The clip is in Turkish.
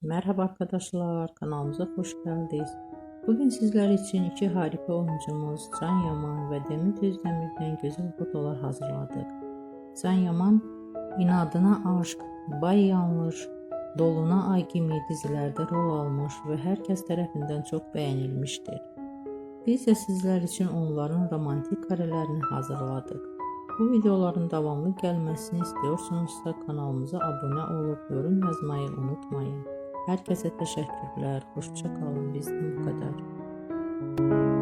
Merhaba arkadaşlar, kanalımıza hoş geldiniz. Bugün sizler için iki harika oyuncumuz Can Yaman ve Demet Özdemir'den güzel fotolar hazırladık. Can Yaman, İnadına Aşk, Bay Yanlış, Doluna Ay gibi dizilerde rol almış ve herkes tarafından çok beğenilmiştir. Biz de sizler için onların romantik karelerini hazırladık. Bu videoların devamlı gelmesini istiyorsanızsa kanalımıza abone olup yorum yazmayı unutmayın. Herkese teşekkürler. Hoşça kalın. Bizden bu kadar.